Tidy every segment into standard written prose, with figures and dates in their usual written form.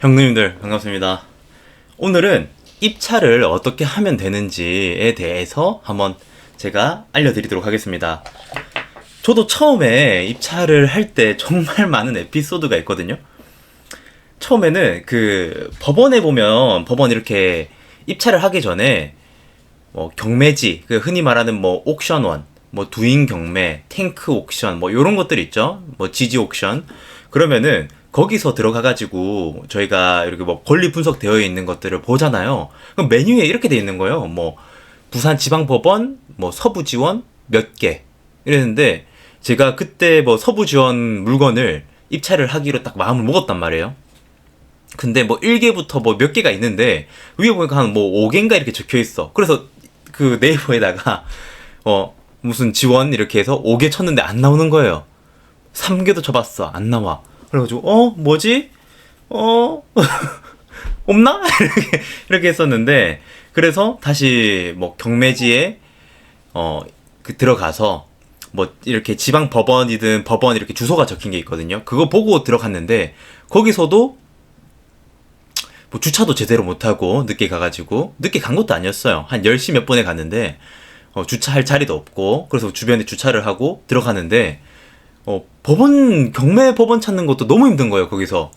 형님들 반갑습니다. 오늘은 입찰을 어떻게 하면 되는지에 대해서 한번 제가 알려드리도록 하겠습니다. 저도 처음에 입찰을 할 때 정말 많은 에피소드가 있거든요. 처음에는 그 법원에 보면 법원 이렇게 입찰을 하기 전에 뭐 경매지, 그 흔히 말하는 뭐 옥션원, 뭐 두인 경매, 탱크 옥션, 뭐 요런 것들 있죠. 뭐 지지 옥션. 그러면은 거기서 들어가가지고 저희가 이렇게 뭐 권리 분석되어 있는 것들을 보잖아요. 그럼 메뉴에 이렇게 돼 있는 거예요. 뭐 부산지방법원, 뭐 서부지원 몇 개. 이랬는데 제가 그때 뭐 서부지원 물건을 입찰을 하기로 딱 마음을 먹었단 말이에요. 근데 뭐 1개부터 뭐 몇 개가 있는데 위에 보니까 한 뭐 5개인가 이렇게 적혀 있어. 그래서 그 네이버에다가 무슨 지원 이렇게 해서 5개 쳤는데 안 나오는 거예요. 3개도 쳐봤어. 안 나와. 그래가지고 뭐지? 없나? 이렇게 했었는데 그래서 다시 뭐 경매지에 그 들어가서 뭐 이렇게 지방 법원이든 법원 이렇게 주소가 적힌 게 있거든요. 그거 보고 들어갔는데 거기서도 뭐 주차도 제대로 못하고 늦게 가가지고 늦게 간 것도 아니었어요. 한 10시 몇 분에 갔는데 주차할 자리도 없고 그래서 주변에 주차를 하고 들어가는데 법원 경매 법원 찾는 것도 너무 힘든 거예요. 거기서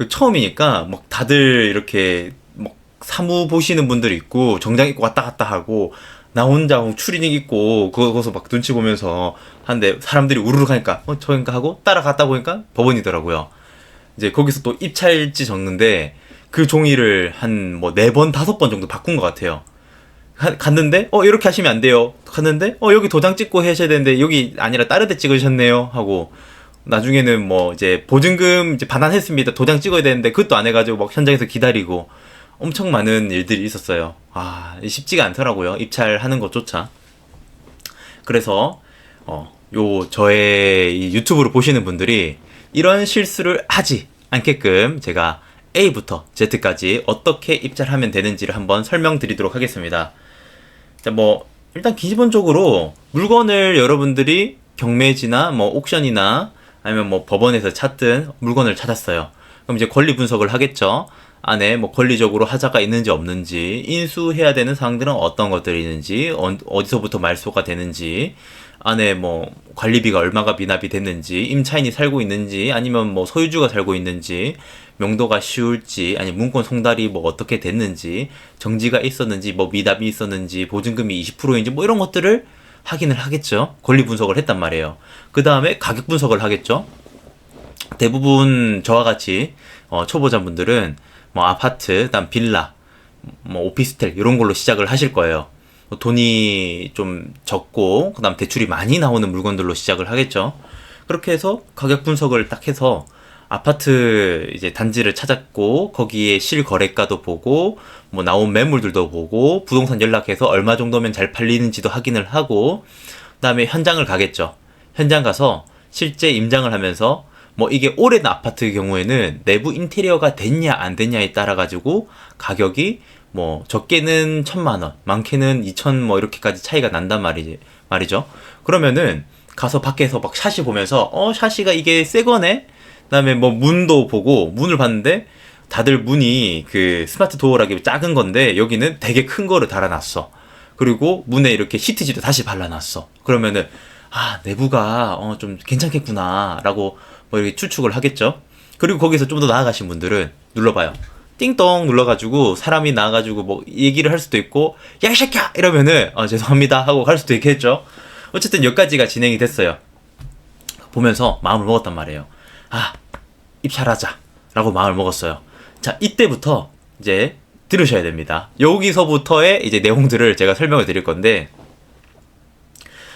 처음이니까 막 다들 이렇게 막 사무 보시는 분들 있고 정장 입고 왔다 갔다 하고 나 혼자 추리닝 입고 거기서 막 눈치 보면서 하는데 사람들이 우르르 가니까 저인가 하고 따라갔다 보니까 법원이더라고요. 이제 거기서 또 입찰지 적는데 그 종이를 한 뭐 4번 5번 정도 바꾼 것 같아요. 갔는데 이렇게 하시면 안 돼요. 갔는데 여기 도장 찍고 하셔야 되는데 여기 아니라 다른 데 찍으셨네요 하고 나중에는 뭐 이제 보증금 이제 반환했습니다. 도장 찍어야 되는데 그것도 안 해가지고 막 현장에서 기다리고 엄청 많은 일들이 있었어요. 쉽지가 않더라고요. 입찰하는 것조차. 그래서 요 저의 이 유튜브를 보시는 분들이 이런 실수를 하지 않게끔 제가 A부터 Z까지 어떻게 입찰하면 되는지를 한번 설명드리도록 하겠습니다. 자, 뭐 일단 기본적으로 물건을 여러분들이 경매지나 뭐 옥션이나 아니면 뭐 법원에서 찾든 물건을 찾았어요. 그럼 이제 권리 분석을 하겠죠. 안에 뭐 권리적으로 하자가 있는지 없는지, 인수해야 되는 사항들은 어떤 것들이 있는지, 어디서부터 말소가 되는지, 안에 뭐 관리비가 얼마가 미납이 됐는지, 임차인이 살고 있는지, 아니면 뭐 소유주가 살고 있는지, 명도가 쉬울지, 아니 문건 송달이 뭐 어떻게 됐는지, 정지가 있었는지, 뭐 미납이 있었는지, 보증금이 20%인지 뭐 이런 것들을 확인을 하겠죠. 권리 분석을 했단 말이에요. 그 다음에 가격 분석을 하겠죠. 대부분 저와 같이 초보자분들은 뭐 아파트, 그다음 빌라, 뭐 오피스텔 이런 걸로 시작을 하실 거예요. 돈이 좀 적고 그다음 대출이 많이 나오는 물건들로 시작을 하겠죠. 그렇게 해서 가격 분석을 딱 해서 아파트 이제 단지를 찾았고 거기에 실거래가도 보고 뭐 나온 매물들도 보고 부동산 연락해서 얼마 정도면 잘 팔리는지도 확인을 하고 그다음에 현장을 가겠죠. 현장 가서 실제 임장을 하면서 뭐 이게 오래된 아파트의 경우에는 내부 인테리어가 됐냐 안 됐냐에 따라 가지고 가격이 뭐 적게는 1,000,000원, 많게는 2,000 뭐 이렇게까지 차이가 난단 말이죠. 그러면은 가서 밖에서 막 샷이 보면서 샷이가 이게 새 거네. 그다음에 뭐 문도 보고 문을 봤는데 다들 문이 그 스마트 도어라기 작은 건데 여기는 되게 큰 거를 달아놨어. 그리고 문에 이렇게 시트지도 다시 발라놨어. 그러면은 내부가 좀 괜찮겠구나라고 뭐 이렇게 추측을 하겠죠. 그리고 거기서 좀 더 나아가신 분들은 눌러봐요. 띵동 눌러가지고 사람이 나와가지고 뭐 얘기를 할 수도 있고 야 이 새끼야 이러면은 죄송합니다 하고 갈 수도 있겠죠. 어쨌든 여기까지가 진행이 됐어요. 보면서 마음을 먹었단 말이에요. 입찰하자 라고 마음을 먹었어요. 자, 이때부터 이제 들으셔야 됩니다. 여기서부터의 이제 내용들을 제가 설명을 드릴 건데,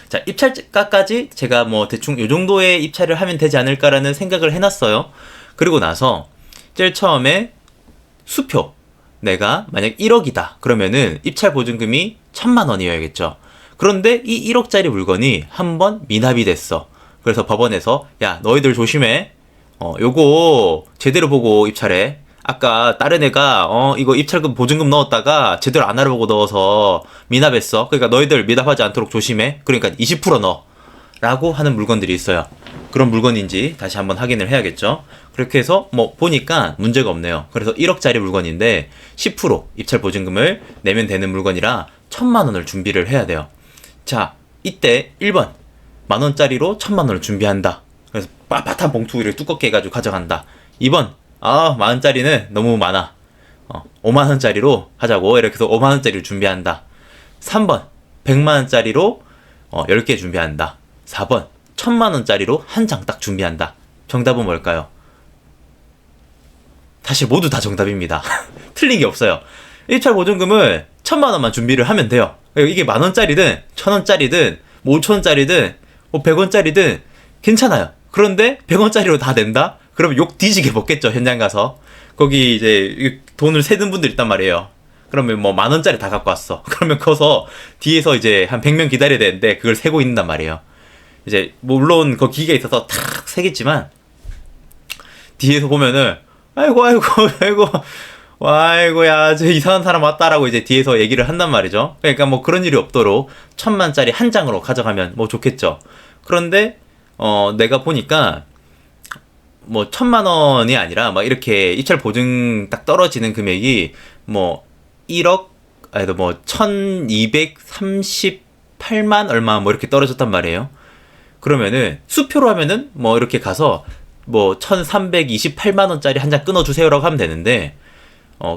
자, 입찰가까지 제가 뭐 대충 요 정도의 입찰을 하면 되지 않을까라는 생각을 해놨어요. 그리고 나서 제일 처음에 수표, 내가 만약 1억이다 그러면은 입찰 보증금이 1,000,000원이어야겠죠. 그런데 이 1억짜리 물건이 한번 미납이 됐어. 그래서 법원에서 야 너희들 조심해. 요거 제대로 보고 입찰해. 아까 다른 애가 이거 입찰금 보증금 넣었다가 제대로 안 알아보고 넣어서 미납했어. 그러니까 너희들 미납하지 않도록 조심해. 그러니까 20% 넣어 라고 하는 물건들이 있어요. 그런 물건인지 다시 한번 확인을 해야겠죠. 그렇게 해서 뭐 보니까 문제가 없네요. 그래서 1억짜리 물건인데 10% 입찰 보증금을 내면 되는 물건이라 1,000만 원을 준비를 해야 돼요. 자, 이때 1번 만원짜리로 1,000만 원을 준비한다. 그래서 빳빳한 봉투를 두껍게 해가지고 가져간다. 2번 만원짜리는 너무 많아. 5만원짜리로 하자고. 이렇게 해서 5만원짜리를 준비한다. 3번 100만원짜리로 10개 준비한다. 4번 1,000만원짜리로 한 장 딱 준비한다. 정답은 뭘까요? 사실 모두 다 정답입니다. 틀린 게 없어요. 입찰 보증금을 1,000만 원만 준비를 하면 돼요. 이게 만원짜리든 1,000원짜리든 5,000원짜리든 100원짜리든 괜찮아요. 그런데 100원짜리로 다 낸다? 그러면 욕 뒤지게 먹겠죠. 현장 가서. 거기 이제 돈을 세는 분들 있단 말이에요. 그러면 뭐 만원짜리 다 갖고 왔어. 그러면 커서 뒤에서 이제 한 100명 기다려야 되는데 그걸 세고 있는단 말이에요. 이제 물론 그 기계가 있어서 탁 세겠지만 뒤에서 보면은 아이고 아이고야 저 이상한 사람 왔다라고 이제 뒤에서 얘기를 한단 말이죠. 그러니까 뭐 그런 일이 없도록 1,000만짜리 한 장으로 가져가면 뭐 좋겠죠. 그런데 내가 보니까 뭐 1,000만 원이 아니라 막 이렇게 입찰 보증 딱 떨어지는 금액이 뭐 1억 아니 뭐 1,238만 얼마 뭐 이렇게 떨어졌단 말이에요. 그러면은 수표로 하면은 뭐 이렇게 가서 뭐 1,328만 원짜리 한 장 끊어주세요라고 하면 되는데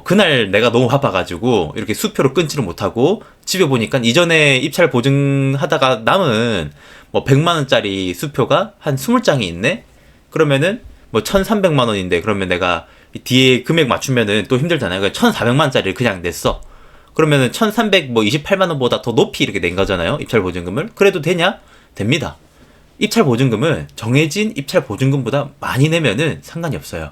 그날 내가 너무 바빠가지고 이렇게 수표로 끊지를 못하고 집에 보니까 이전에 입찰 보증하다가 남은 뭐 100만 원짜리 수표가 한 20장이 있네. 그러면은 뭐 1,300만 원인데 그러면 내가 뒤에 금액 맞추면은 또 힘들잖아요. 그러니까 1,400만 원짜리를 그냥 냈어. 그러면은 1,328만 원보다 더 높이 이렇게 낸 거잖아요. 입찰 보증금을. 그래도 되냐? 됩니다. 입찰 보증금은 정해진 입찰 보증금보다 많이 내면은 상관이 없어요.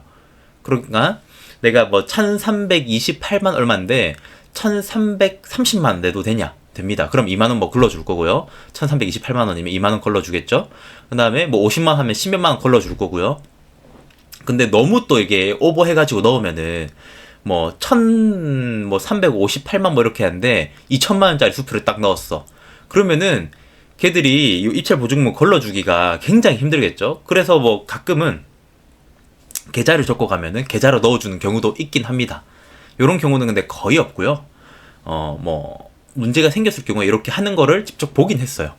그러니까 내가 뭐 1,328만 얼마인데 1,330만 원 내도 되냐? 됩니다. 그럼 2만 원 뭐 걸러줄 거고요. 1,328만 원이면 2만 원 걸러주겠죠. 그 다음에 뭐 50만 원 하면 10몇만 원 걸러줄 거고요. 근데 너무 또 이게 오버해가지고 넣으면은 뭐 358만 뭐 이렇게 하는데 2,000만 원짜리 수표를 딱 넣었어. 그러면은 걔들이 이 입찰 보증금 걸러주기가 굉장히 힘들겠죠. 그래서 뭐 가끔은 계좌를 적고 가면은 계좌로 넣어주는 경우도 있긴 합니다. 요런 경우는 근데 거의 없고요. 뭐 문제가 생겼을 경우에 이렇게 하는 거를 직접 보긴 했어요.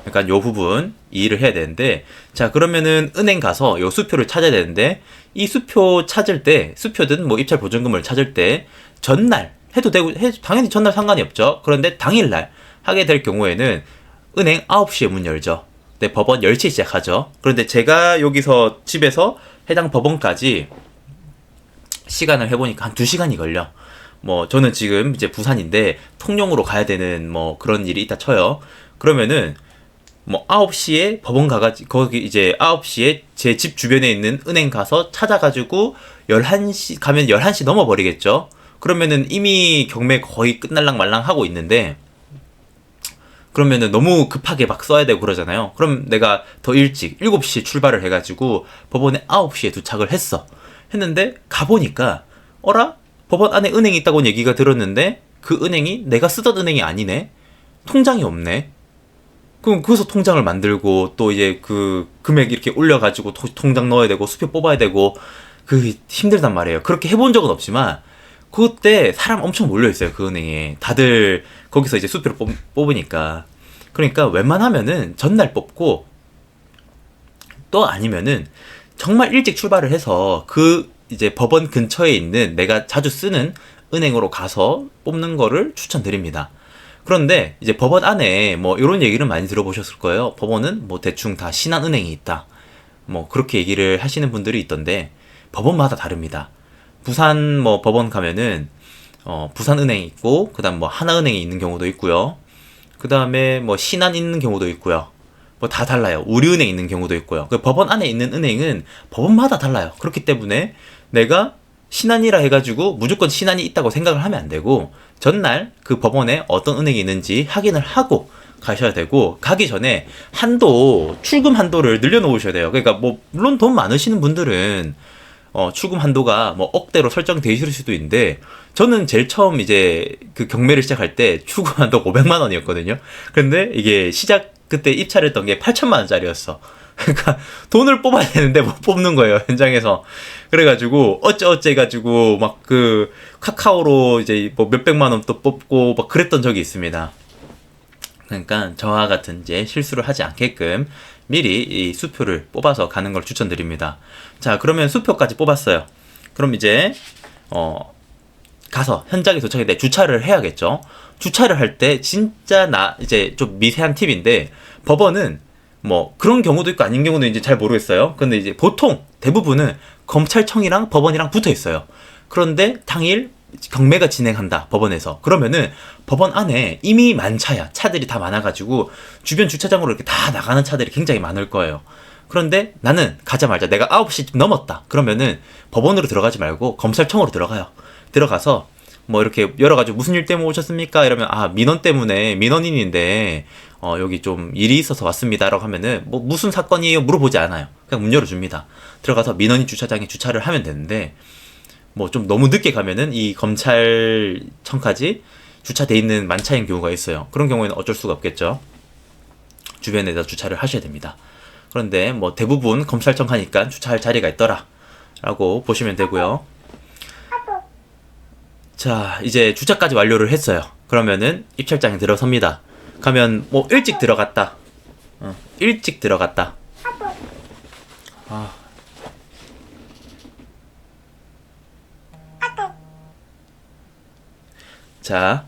그러니까 요 부분 이해를 해야 되는데, 자 그러면은 은행 가서 요 수표를 찾아야 되는데, 이 수표 찾을 때, 수표든 뭐 입찰 보증금을 찾을 때 전날 해도 되고 당연히 전날 상관이 없죠. 그런데 당일날 하게 될 경우에는 은행 9시에 문 열죠. 네, 법원 10시에 시작하죠. 그런데 제가 여기서 집에서 해당 법원까지 시간을 해보니까 한 2시간이 걸려. 뭐 저는 지금 이제 부산인데 통영으로 가야 되는 뭐 그런 일이 있다 쳐요. 그러면은 뭐 9시에 법원 가가지고 거기 이제 9시에 제 집 주변에 있는 은행 가서 찾아가지고 11시 가면 11시 넘어버리겠죠. 그러면은 이미 경매 거의 끝날랑 말랑 하고 있는데, 그러면은 너무 급하게 막 써야 되고 그러잖아요. 그럼 내가 더 일찍 7시에 출발을 해가지고 법원에 9시에 도착을 했는데 가보니까 어라? 법원 안에 은행이 있다고 얘기가 들었는데 그 은행이 내가 쓰던 은행이 아니네? 통장이 없네? 그럼 거기서 통장을 만들고 또 이제 그 금액 이렇게 올려가지고 통장 넣어야 되고 수표 뽑아야 되고 그 힘들단 말이에요. 그렇게 해본 적은 없지만 그때 사람 엄청 몰려있어요. 그 은행에 다들 거기서 이제 수표를 뽑으니까. 그러니까 웬만하면은 전날 뽑고, 또 아니면은 정말 일찍 출발을 해서 그 이제 법원 근처에 있는 내가 자주 쓰는 은행으로 가서 뽑는 거를 추천드립니다. 그런데 이제 법원 안에 뭐 이런 얘기를 많이 들어보셨을 거예요. 법원은 뭐 대충 다 신한은행이 있다, 뭐 그렇게 얘기를 하시는 분들이 있던데 법원마다 다릅니다. 부산 뭐 법원 가면은 부산은행이 있고, 그 다음 뭐 하나은행이 있는 경우도 있고요. 그 다음에 뭐 신한 있는 경우도 있고요. 뭐 다 달라요. 우리은행 있는 경우도 있고요. 그 법원 안에 있는 은행은 법원마다 달라요. 그렇기 때문에 내가 신한이라 해가지고 무조건 신한이 있다고 생각을 하면 안 되고, 전날 그 법원에 어떤 은행이 있는지 확인을 하고 가셔야 되고, 가기 전에 출금 한도를 늘려놓으셔야 돼요. 그러니까 뭐 물론 돈 많으시는 분들은 출금 한도가 뭐 억대로 설정되어 있을 수도 있는데, 저는 제일 처음 이제 그 경매를 시작할 때 출금 한도 500만 원이었거든요. 근데 이게 그때 입찰했던 게 8천만 원짜리였어. 그러니까 돈을 뽑아야 되는데 못 뽑는 거예요, 현장에서. 그래가지고 어쩌어째 해가지고 막 그 카카오로 이제 뭐 몇백만 원 또 뽑고 막 그랬던 적이 있습니다. 그러니까 저와 같은 이제 실수를 하지 않게끔 미리 이 수표를 뽑아서 가는 걸 추천드립니다. 자, 그러면 수표까지 뽑았어요. 그럼 이제 가서 현장에 도착했는데 주차를 해야겠죠. 주차를 할 때 진짜 이제 좀 미세한 팁인데, 법원은 뭐 그런 경우도 있고 아닌 경우도 이제 잘 모르겠어요. 근데 이제 보통 대부분은 검찰청이랑 법원이랑 붙어 있어요. 그런데 당일 경매가 진행한다, 법원에서. 그러면은 법원 안에 이미 만차야. 차들이 다 많아가지고 주변 주차장으로 이렇게 다 나가는 차들이 굉장히 많을 거예요. 그런데 나는 가자마자 내가 9시 넘었다, 그러면은 법원으로 들어가지 말고 검찰청으로 들어가요. 들어가서 뭐 이렇게 열어가지고 무슨 일 때문에 오셨습니까? 이러면 민원 때문에, 민원인인데 여기 좀 일이 있어서 왔습니다 라고 하면은 뭐 무슨 사건이에요 물어보지 않아요. 그냥 문 열어줍니다. 들어가서 민원인 주차장에 주차를 하면 되는데, 뭐 좀 너무 늦게 가면은 이 검찰청까지 주차돼 있는 만차인 경우가 있어요. 그런 경우에는 어쩔 수가 없겠죠. 주변에다 주차를 하셔야 됩니다. 그런데 뭐 대부분 검찰청 가니까 주차할 자리가 있더라 라고 보시면 되고요. 자, 이제 주차까지 완료를 했어요. 그러면은 입찰장에 들어섭니다. 가면 뭐 일찍 들어갔다, 일찍 들어갔다. 자,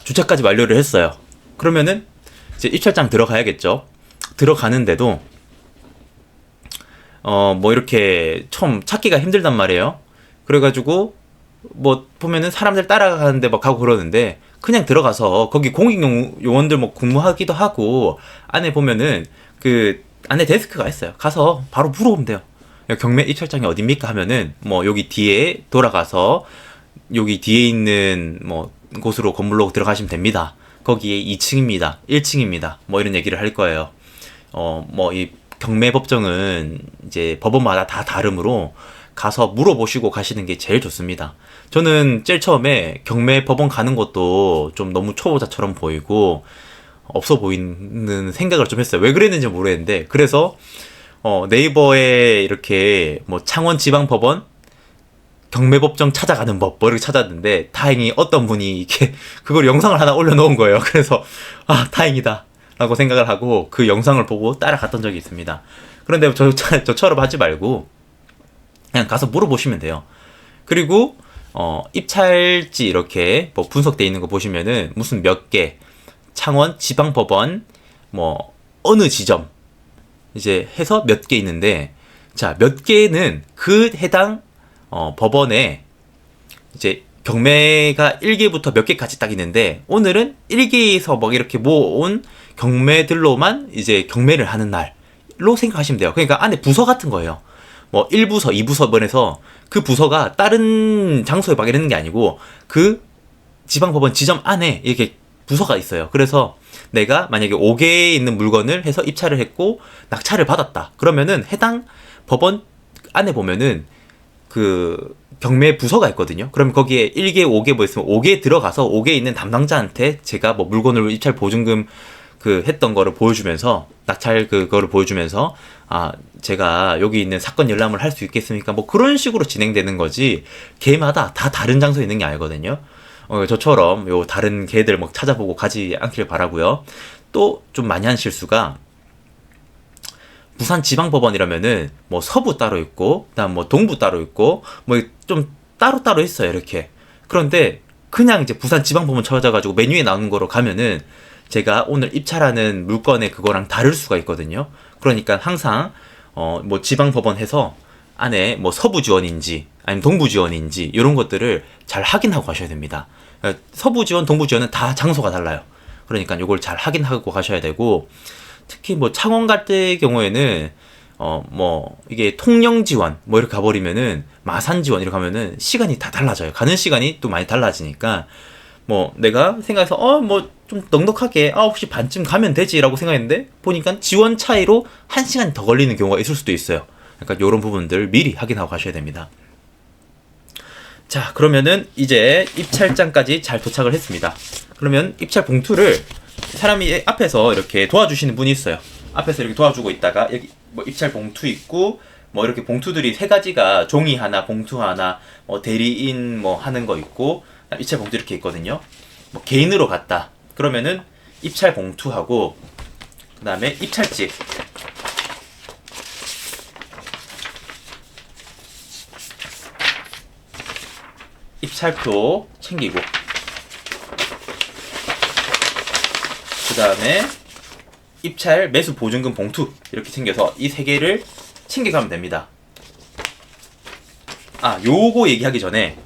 주차까지 완료를 했어요. 그러면은 이제 입찰장 들어가야겠죠. 들어가는데도 뭐 이렇게 처음 찾기가 힘들단 말이에요. 그래가지고 뭐 보면은 사람들 따라가는데 막 가고 그러는데, 그냥 들어가서 거기 공익요원들 뭐 근무하기도 하고, 안에 보면은 그 안에 데스크가 있어요. 가서 바로 물어보면 돼요. 경매 입찰장이 어딥니까 하면은 뭐 여기 뒤에 돌아가서 여기 뒤에 있는 뭐 곳으로, 건물로 들어가시면 됩니다. 거기에 2층입니다. 1층입니다. 뭐 이런 얘기를 할 거예요. 뭐 이 경매 법정은 이제 법원마다 다 다르므로 가서 물어보시고 가시는 게 제일 좋습니다. 저는 제일 처음에 경매 법원 가는 것도 좀 너무 초보자처럼 보이고 없어 보이는 생각을 좀 했어요. 왜 그랬는지 모르겠는데, 그래서 네이버에 이렇게 뭐 창원지방법원 경매법정 찾아가는 법 뭐 이렇게 찾았는데, 다행히 어떤 분이 이렇게 그걸 영상을 하나 올려놓은 거예요. 그래서 다행이다 라고 생각을 하고 그 영상을 보고 따라갔던 적이 있습니다. 그런데 저처럼 하지 말고 그냥 가서 물어보시면 돼요. 그리고 입찰지 이렇게 뭐 분석돼 있는 거 보시면은 무슨 몇 개, 창원 지방법원 뭐 어느 지점 이제 해서 몇 개 있는데, 자, 몇 개는 그 해당 법원에 이제 경매가 1개부터 몇 개까지 딱 있는데, 오늘은 1개에서 막 이렇게 모은 경매들로만 이제 경매를 하는 날로 생각하시면 돼요. 그러니까 안에 부서 같은 거예요. 뭐 1부서, 2부서번에서 그 부서가 다른 장소에 막 이러는 게 아니고 그 지방법원 지점 안에 이렇게 부서가 있어요. 그래서 내가 만약에 5개에 있는 물건을 해서 입찰을 했고 낙찰을 받았다, 그러면은 해당 법원 안에 보면은 그 경매 부서가 있거든요. 그럼 거기에 1개, 5개 뭐 있으면 5개 들어가서 5개 있는 담당자한테 제가 뭐 물건을 입찰 보증금 그 했던 거를 보여주면서, 낙찰 그거를 보여주면서 제가 여기 있는 사건 열람을 할 수 있겠습니까? 뭐 그런 식으로 진행되는 거지, 개마다 다 다른 장소에 있는 게 아니거든요. 저처럼 요 다른 개들 막 찾아보고 가지 않길 바라고요. 또 좀 많이 한 실수가, 부산지방법원이라면은 뭐 서부 따로 있고 그다음 뭐 동부 따로 있고 뭐 좀 따로따로 있어요, 이렇게. 그런데 그냥 이제 부산지방법원 찾아가지고 메뉴에 나오는 거로 가면은 제가 오늘 입찰하는 물건의 그거랑 다를 수가 있거든요. 그러니까 항상 뭐 지방법원 해서 안에 뭐 서부 지원인지 아니면 동부 지원인지 이런 것들을 잘 확인하고 가셔야 됩니다. 서부 지원, 동부 지원은 다 장소가 달라요. 그러니까 이걸 잘 확인하고 가셔야 되고, 특히 뭐 창원 같은 경우에는 뭐 이게 통영 지원 뭐 이렇게 가버리면은 마산 지원 이렇게 가면은 시간이 다 달라져요. 가는 시간이 또 많이 달라지니까, 뭐 내가 생각해서 뭐 좀 넉넉하게 9시 반쯤 가면 되지라고 생각했는데 보니까 지원 차이로 1시간 더 걸리는 경우가 있을 수도 있어요. 그러니까 이런 부분들 미리 확인하고 가셔야 됩니다. 자, 그러면은 이제 입찰장까지 잘 도착을 했습니다. 그러면 입찰 봉투를 사람이 앞에서 이렇게 도와주시는 분이 있어요. 앞에서 이렇게 도와주고 있다가 여기 뭐 입찰 봉투 있고 뭐 이렇게 봉투들이 세 가지가 종이 하나, 봉투 하나, 뭐 대리인 뭐 하는 거 있고 입찰 봉투 이렇게 있거든요. 뭐 개인으로 갔다. 그러면은 입찰 봉투하고 그다음에 입찰집 입찰표 챙기고 그 다음에 입찰 매수 보증금 봉투 이렇게 챙겨서 이 세 개를 챙겨가면 됩니다. 아, 요거 얘기하기 전에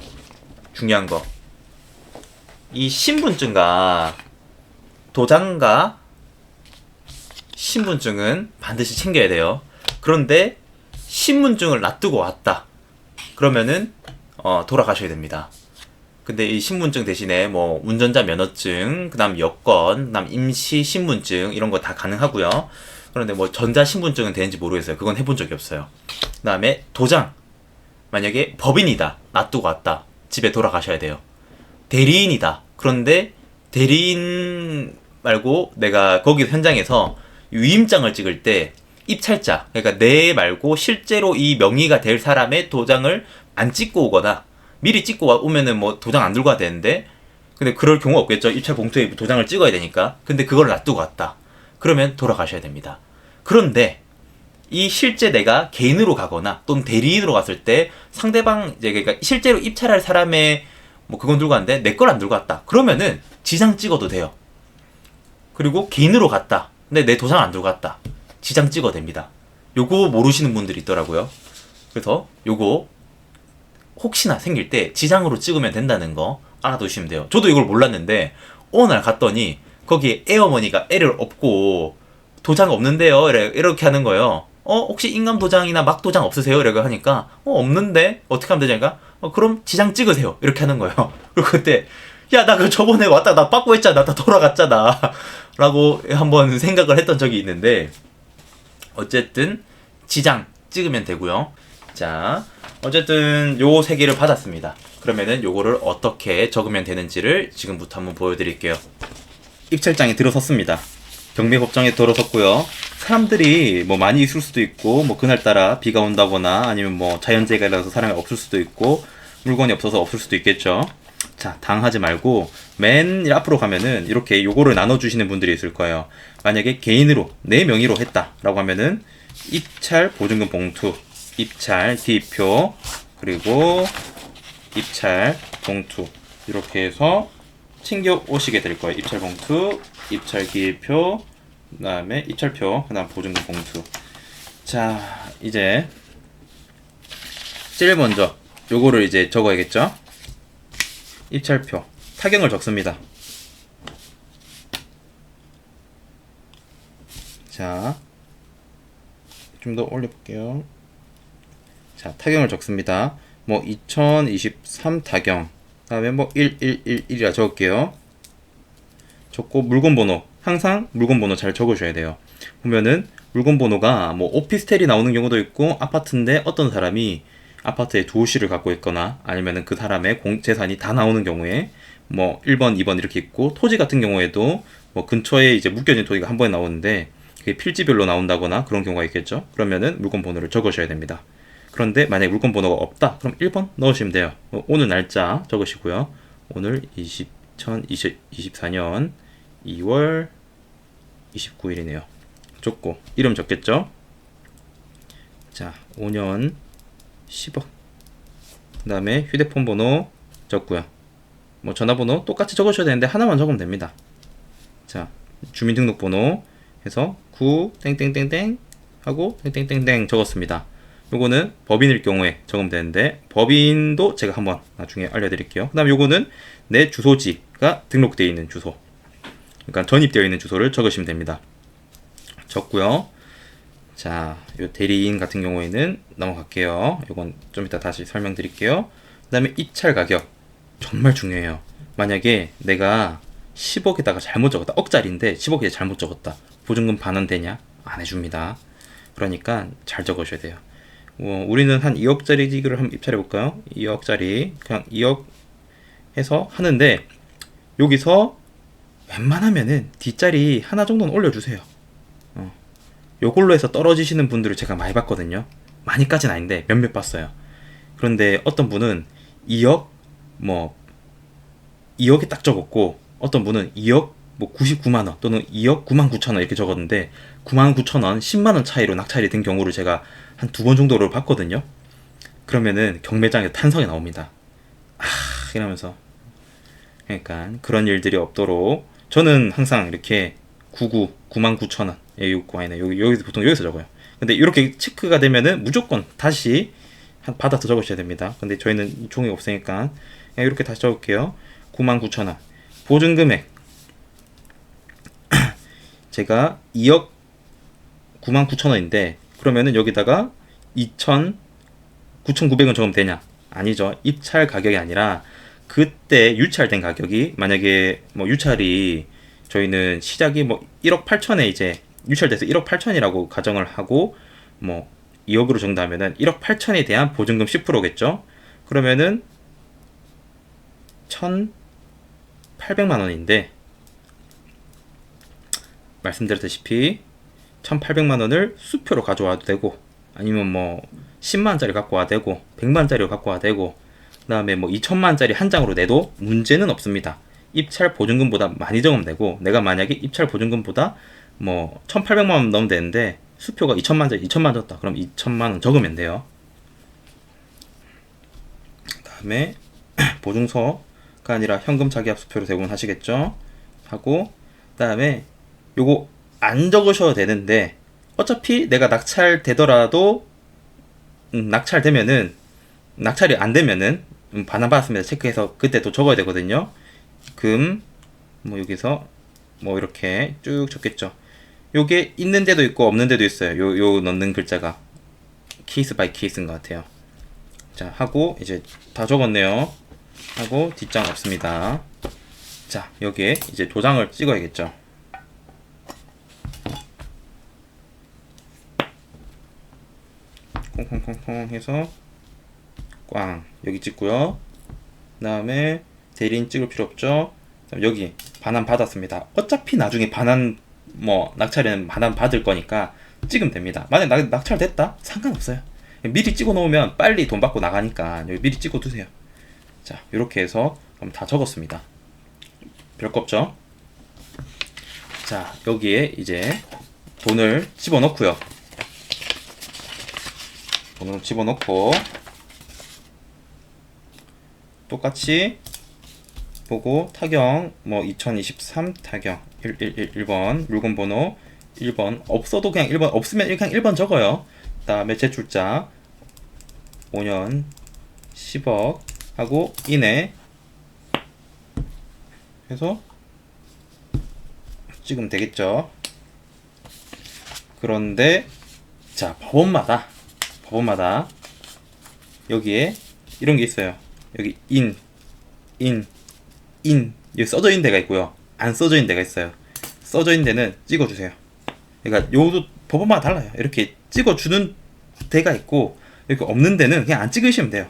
중요한 거. 이 신분증과 도장과 신분증은 반드시 챙겨야 돼요. 그런데 신분증을 놔두고 왔다. 그러면은 돌아가셔야 됩니다. 근데 이 신분증 대신에 뭐 운전자 면허증, 그다음 여권, 그다음 임시 신분증 이런 거 다 가능하고요. 그런데 뭐 전자 신분증은 되는지 모르겠어요. 그건 해본 적이 없어요. 그다음에 도장. 만약에 법인이다. 놔두고 왔다. 집에 돌아가셔야 돼요. 대리인이다. 그런데 대리인 말고 내가 거기 현장에서 위임장을 찍을 때 입찰자, 그러니까 내 말고 실제로 이 명의가 될 사람의 도장을 안 찍고 오거나 미리 찍고 오면은 뭐 도장 안 들고 와야 되는데 근데 그럴 경우 없겠죠. 입찰 봉투에 도장을 찍어야 되니까. 근데 그걸 놔두고 왔다. 그러면 돌아가셔야 됩니다. 그런데 이 실제 내가 개인으로 가거나 또는 대리인으로 갔을 때 상대방 이제 그러니까 실제로 입찰할 사람의 뭐 그건 들고 왔는데 내 걸 안 들고 왔다. 그러면은 지장 찍어도 돼요. 그리고 개인으로 갔다. 근데 내 도장 안 들고 왔다. 지장 찍어도 됩니다. 요거 모르시는 분들이 있더라고요. 그래서 요거 혹시나 생길 때 지장으로 찍으면 된다는 거 알아두시면 돼요. 저도 이걸 몰랐는데 어느 날 갔더니 거기에 애어머니가 애를 업고 도장 없는데요 이렇게 하는 거예요. 혹시 인감 도장이나 막 도장 없으세요? 이렇게 하니까 없는데 어떻게 하면 되냐니까 그럼 지장 찍으세요 이렇게 하는 거예요. 그리고 그때 야 나 그 저번에 왔다 나 빠꾸 했잖아 나 돌아갔잖아 라고 한번 생각을 했던 적이 있는데 어쨌든 지장 찍으면 되고요. 자 어쨌든 요 세 개를 받았습니다. 그러면은 요거를 어떻게 적으면 되는지를 지금부터 한번 보여드릴게요. 입찰장에 들어섰습니다. 경매법정에 들어섰고요. 사람들이 뭐 많이 있을 수도 있고 뭐 그날따라 비가 온다거나 아니면 뭐 자연재해라서 사람이 없을 수도 있고 물건이 없어서 없을 수도 있겠죠. 자 당하지 말고 맨 앞으로 가면은 이렇게 요거를 나눠주시는 분들이 있을 거예요. 만약에 개인으로 내 명의로 했다라고 하면은 입찰 보증금 봉투 입찰 기표 그리고 입찰 봉투 이렇게 해서 챙겨 오시게 될 거예요. 입찰 봉투, 입찰 기표, 그다음에 입찰표, 그다음 보증금 봉투. 자, 이제 제일 먼저 요거를 이제 적어야겠죠? 입찰표, 타경을 적습니다. 자, 좀 더 올려볼게요. 자, 타경을 적습니다. 뭐 2023 타경 다음에 뭐 1111이라 적을게요. 적고 물건 번호 항상 물건 번호 잘 적으셔야 돼요. 보면은 물건 번호가 뭐 오피스텔이 나오는 경우도 있고 아파트인데 어떤 사람이 아파트에 두 호실을 갖고 있거나 아니면은 그 사람의 재산이 다 나오는 경우에 뭐 1번, 2번 이렇게 있고 토지 같은 경우에도 뭐 근처에 이제 묶여진 토지가 한 번에 나오는데 그게 필지별로 나온다거나 그런 경우가 있겠죠. 그러면은 물건 번호를 적으셔야 됩니다. 그런데 만약에 물건 번호가 없다 그럼 1번 넣으시면 돼요. 오늘 날짜 적으시고요. 오늘 2024년 2월 29일이네요. 적고 이름 적겠죠. 자 5년 10억 그 다음에 휴대폰 번호 적고요. 뭐 전화번호 똑같이 적으셔야 되는데 하나만 적으면 됩니다. 자 주민등록번호 해서 9 땡땡땡땡 하고 땡땡땡땡 적었습니다. 요거는 법인일 경우에 적으면 되는데 법인도 제가 한번 나중에 알려드릴게요. 그 다음에 요거는 내 주소지가 등록되어 있는 주소 그러니까 전입되어 있는 주소를 적으시면 됩니다. 적고요. 자, 요 대리인 같은 경우에는 넘어갈게요. 요건 좀 이따 다시 설명드릴게요. 그 다음에 입찰 가격 정말 중요해요. 만약에 내가 10억에다가 잘못 적었다 억짜리인데 10억에 잘못 적었다 보증금 반환 되냐? 안 해줍니다. 그러니까 잘 적으셔야 돼요. 우리는 한 2억짜리 지기를 한번 입찰해 볼까요? 2억짜리 그냥 2억 해서 하는데 여기서 웬만하면은 뒷자리 하나 정도는 올려주세요. 요걸로 해서 떨어지시는 분들을 제가 많이 봤거든요. 많이까진 아닌데 몇몇 봤어요. 그런데 어떤 분은 2억 뭐 2억에 딱 적었고, 어떤 분은 2억 뭐 99만원 또는 2억 9만 9천원 이렇게 적었는데 9만 9천원 10만원 차이로 낙찰이 된 경우를 제가 한 두 번 정도를 봤거든요. 그러면은 경매장에 탄성이 나옵니다. 아, 이러면서. 그러니까 그런 일들이 없도록 저는 항상 이렇게 9만 9천원 아니네, 여기서 보통 여기서 적어요. 근데 이렇게 체크가 되면은 무조건 다시 받아서 적으셔야 됩니다. 근데 저희는 종이 없으니까 그냥 이렇게 다시 적을게요. 9만 9천원 보증금액 제가 2억 9만 9천원인데 그러면은 여기다가 9,900원 적으면 되냐? 아니죠. 입찰 가격이 아니라 그때 유찰된 가격이, 만약에 뭐 유찰이 저희는 시작이 뭐 1억 8천에 이제 유찰돼서 1억 8천이라고 가정을 하고 뭐 2억으로 정도하면은 1억 8천에 대한 보증금 10%겠죠. 그러면은 1,800만 원인데 말씀드렸다시피 1,800만 원을 수표로 가져와도 되고, 아니면 뭐 10만 원짜리 갖고 와도 되고 100만 원짜리 갖고 와도 되고, 그다음에 뭐 2천만 원짜리 한 장으로 내도 문제는 없습니다. 입찰 보증금보다 많이 적으면 되고, 내가 만약에 입찰 보증금보다 뭐 1,800만 원 넣으면 되는데 수표가 2천만 원짜리 2천만 원 줬다. 그럼 2천만 원 적으면 돼요. 그다음에 보증서가 아니라 현금 자기압 수표로 대부분하시겠죠. 하고 그다음에 요거 안 적으셔도 되는데, 어차피 내가 낙찰되더라도 낙찰되면은, 낙찰이 안 되면은 반환받았습니다 체크해서 그때 또 적어야 되거든요. 뭐 여기서 뭐 이렇게 쭉 적겠죠. 요게 있는 데도 있고 없는 데도 있어요. 요 넣는 글자가 케이스 바이 케이스인 것 같아요. 자, 하고 이제 다 적었네요. 하고 뒷장 없습니다. 자, 여기에 이제 도장을 찍어야겠죠. 콩콩콩콩 해서 꽝 여기 찍고요. 그 다음에 대리인 찍을 필요 없죠. 여기 반환 받았습니다. 어차피 나중에 반환 뭐 낙찰에는 반환 받을 거니까 찍으면 됩니다. 만약 낙찰 됐다? 상관없어요. 미리 찍어 놓으면 빨리 돈 받고 나가니까 여기 미리 찍어 두세요. 자, 이렇게 해서 그럼 다 적었습니다. 별거 없죠. 자, 여기에 이제 돈을 집어넣고요. 돈을 집어넣고 똑같이 보고 타경 뭐 2023 타경 1번 물건 번호 1번 없어도 그냥 1번, 없으면 그냥 1번 적어요. 그 다음에 제출자 5년 10억 하고 이내 해서 찍으면 되겠죠. 그런데 자, 법원마다 여기에 이런 게 있어요. 여기 여기 써져 있는 데가 있고요. 안 써져 있는 데가 있어요. 써져 있는 데는 찍어주세요. 그러니까 요도 법원마다 달라요. 이렇게 찍어주는 데가 있고, 이렇게 없는 데는 그냥 안 찍으시면 돼요.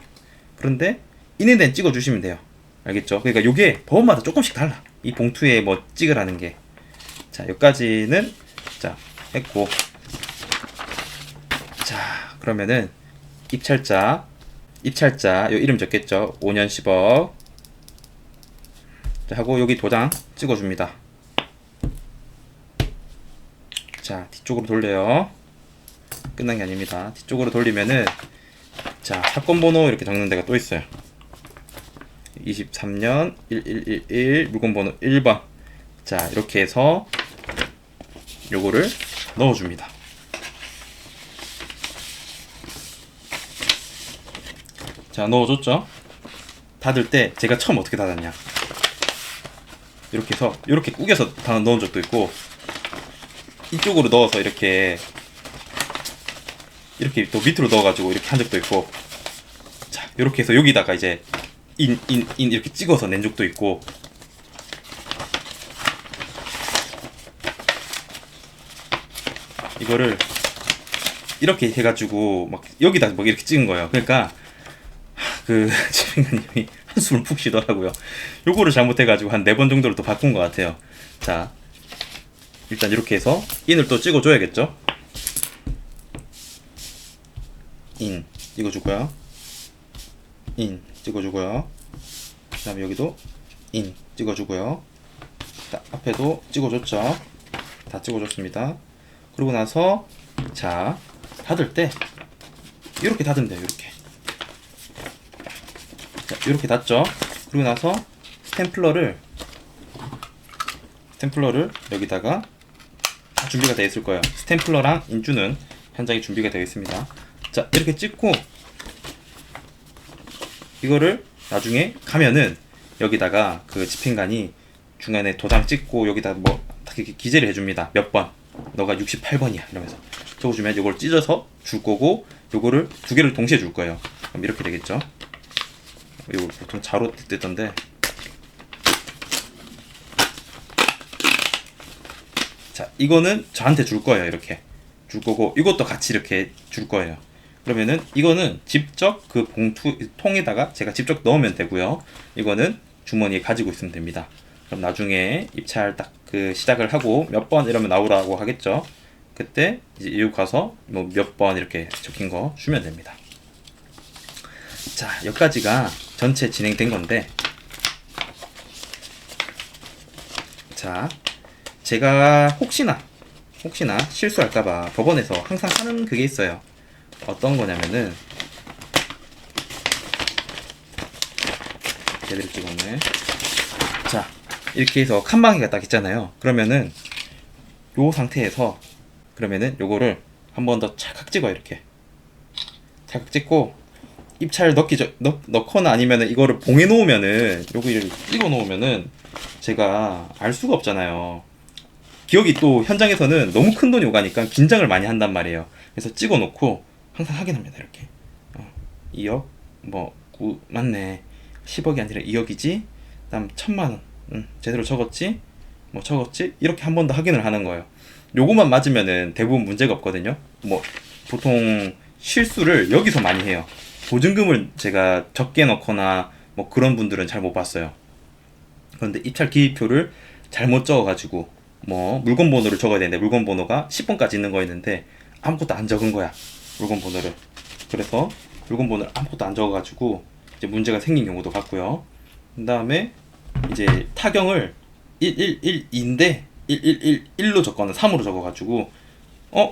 그런데 있는 데는 찍어주시면 돼요. 알겠죠? 그러니까 요게 법원마다 조금씩 달라. 이 봉투에 뭐 찍으라는 게. 자, 여기까지는 자 했고, 자, 그러면은 입찰자 요 이름 적겠죠. 5년 10억 자, 하고 여기 도장 찍어줍니다. 자, 뒤쪽으로 돌려요. 끝난 게 아닙니다. 뒤쪽으로 돌리면은 자, 사건 번호 이렇게 적는 데가 또 있어요. 23년 1111 물건 번호 1번. 자, 이렇게 해서 요거를 넣어줍니다. 자, 넣어줬죠? 닫을 때 제가 처음 어떻게 닫았냐, 이렇게 해서 이렇게 구겨서 넣은 적도 있고, 이쪽으로 넣어서 이렇게 또 밑으로 넣어가지고 이렇게 한 적도 있고, 자, 이렇게 해서 여기다가 이제 인 이렇게 찍어서 낸 적도 있고, 이거를 이렇게 해가지고 막 여기다 막 이렇게 찍은 거예요. 그러니까 그 집행관님이 한숨을 푹 쉬더라고요. 요거를 잘못해가지고 한 4번 정도를 또 바꾼 것 같아요. 자, 일단 이렇게 해서 인을 또 찍어줘야겠죠. 인 찍어주고요. 인 찍어주고요. 그 다음에 여기도 인 찍어주고요. 자, 앞에도 찍어줬죠. 다 찍어줬습니다. 그러고 나서 자, 닫을 때 이렇게 닫으면 돼요. 이렇게. 자, 이렇게 닫죠. 그리고 나서 스탬플러를 여기다가 다 준비가 되어 있을 거예요. 스탬플러랑 인주는 현장에 준비가 되어 있습니다. 자, 이렇게 찍고 이거를 나중에 가면은 여기다가 그 집행관이 중간에 도장 찍고 여기다 뭐 이렇게 기재를 해줍니다. 몇 번. 너가 68번이야 이러면서 적어주면 이걸 찢어서 줄 거고, 요거를 2개를 동시에 줄 거예요. 그럼 이렇게 되겠죠. 이거 보통 자로 뜯던데. 자, 이거는 저한테 줄 거예요. 이렇게 줄 거고, 이것도 같이 이렇게 줄 거예요. 그러면은 이거는 직접 그 봉투 통에다가 제가 직접 넣으면 되고요. 이거는 주머니에 가지고 있으면 됩니다. 그럼 나중에 입찰 딱 그 시작을 하고 몇 번 이러면 나오라고 하겠죠. 그때 이제 여기 가서 뭐 몇 번 이렇게 적힌 거 주면 됩니다. 자, 여기까지가 전체 진행된 건데, 자, 제가 혹시나 실수할까봐 법원에서 항상 하는 그게 있어요. 어떤 거냐면은, 제대로 찍었네. 자, 이렇게 해서 칸막이가 딱 있잖아요. 그러면은 요 상태에서 그러면은 요거를 한 번 더 찰칵 찍어요. 이렇게 찰칵 찍고 입찰 넣거나 아니면은 이거를 봉해 놓으면은, 여기를 찍어 놓으면은 제가 알 수가 없잖아요. 기억이 또 현장에서는 너무 큰 돈이 오가니까 긴장을 많이 한단 말이에요. 그래서 찍어 놓고 항상 확인합니다. 이렇게 2억 뭐 맞네, 10억이 아니라 2억이지, 그다음 1000만원 제대로 적었지, 뭐 적었지, 이렇게 한 번 더 확인을 하는 거예요. 요거만 맞으면은 대부분 문제가 없거든요. 뭐 보통 실수를 여기서 많이 해요. 보증금을 제가 적게 넣거나 뭐 그런 분들은 잘 못 봤어요. 그런데 입찰 기입표를 잘못 적어가지고 뭐 물건 번호를 적어야 되는데 물건 번호가 10번까지 있는 거였는데 아무것도 안 적은 거야, 물건 번호를. 그래서 물건 번호를 아무것도 안 적어가지고 이제 문제가 생긴 경우도 봤고요. 그 다음에 이제 타경을 111인데 1111로 적거나 3으로 적어가지고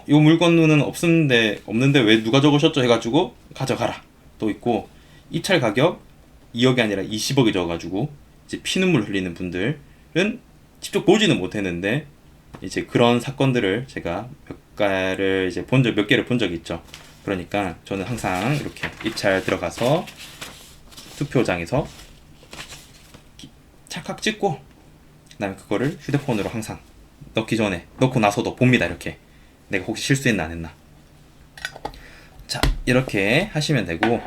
요 물건은 없는데 왜 누가 적으셨죠 해가지고 가져가라 또 있고, 입찰 가격 2억이 아니라 20억이 적어가지고 이제 피눈물 흘리는 분들은 직접 보지는 못했는데 이제 그런 사건들을 제가 몇 개를 본 적이 있죠. 그러니까 저는 항상 이렇게 입찰 들어가서 투표장에서 찰칵 찍고 그다음에 그거를 휴대폰으로 항상 넣기 전에, 넣고 나서도 봅니다. 이렇게 내가 혹시 실수했나 안 했나. 자, 이렇게 하시면 되고,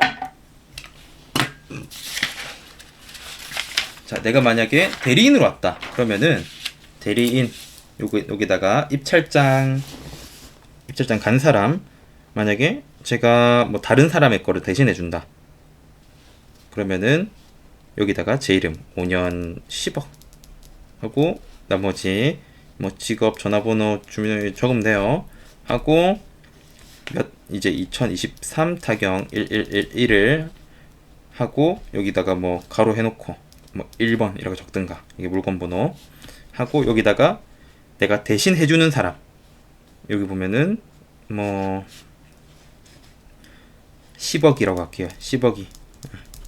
자, 내가 만약에 대리인으로 왔다 그러면은 대리인 여기다가 입찰장 간 사람, 만약에 제가 뭐 다른 사람의 거를 대신해 준다 그러면은 여기다가 제 이름 5년 10억 하고 나머지 뭐 직업, 전화번호, 주민번호 적으면 돼요. 하고 이제 2023 타경 1111을 하고 여기다가 뭐 가로 해놓고 뭐 1번 이렇게 적든가, 이게 물건 번호 하고, 여기다가 내가 대신 해주는 사람, 여기 보면은 뭐 10억이라고 할게요.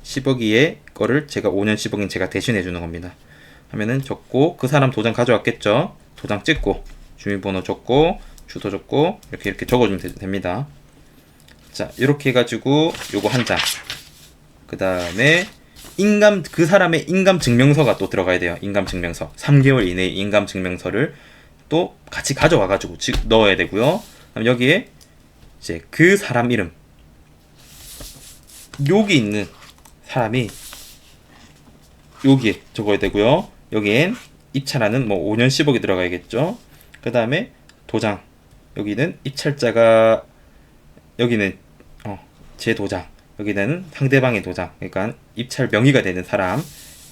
10억이의 거를 제가 5년 10억인 제가 대신 해주는 겁니다. 하면은 적고, 그 사람 도장 가져왔겠죠. 도장 찍고 주민번호 적고 주소 적고 이렇게 적어주면 됩니다. 자, 이렇게 해가지고 요거 한 장, 그 다음에 그 사람의 인감증명서가 또 들어가야 돼요. 인감증명서 3개월 이내의 인감증명서를 또 같이 가져와가지고 넣어야 되고요. 그다음 여기에 이제 그 사람 이름, 여기 있는 사람이 여기에 적어야 되고요. 여기엔 입찰하는 뭐 5년 10억이 들어가야겠죠. 그 다음에 도장, 여기는 입찰자가, 여기는 제 도장, 여기는 상대방의 도장, 그러니까 입찰 명의가 되는 사람,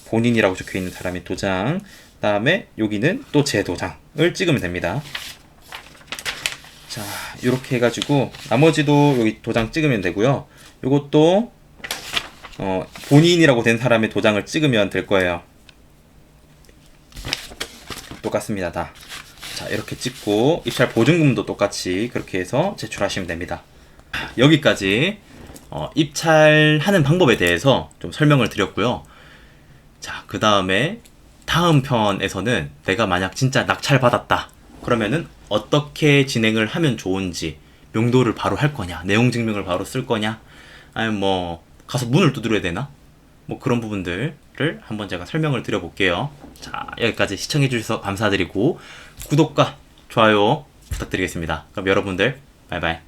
본인이라고 적혀 있는 사람의 도장, 다음에 여기는 또 제 도장을 찍으면 됩니다. 자, 이렇게 해가지고 나머지도 여기 도장 찍으면 되고요. 요것도 본인이라고 된 사람의 도장을 찍으면 될 거예요. 똑같습니다, 다. 자, 이렇게 찍고 입찰 보증금도 똑같이 그렇게 해서 제출하시면 됩니다. 여기까지 입찰하는 방법에 대해서 좀 설명을 드렸고요. 자, 그 다음에 다음 편에서는 내가 만약 진짜 낙찰 받았다 그러면은 어떻게 진행을 하면 좋은지, 명도를 바로 할 거냐, 내용 증명을 바로 쓸 거냐, 아니면 뭐 가서 문을 두드려야 되나, 뭐 그런 부분들을 한번 제가 설명을 드려볼게요. 자, 여기까지 시청해 주셔서 감사드리고 구독과 좋아요 부탁드리겠습니다. 그럼 여러분들 바이바이.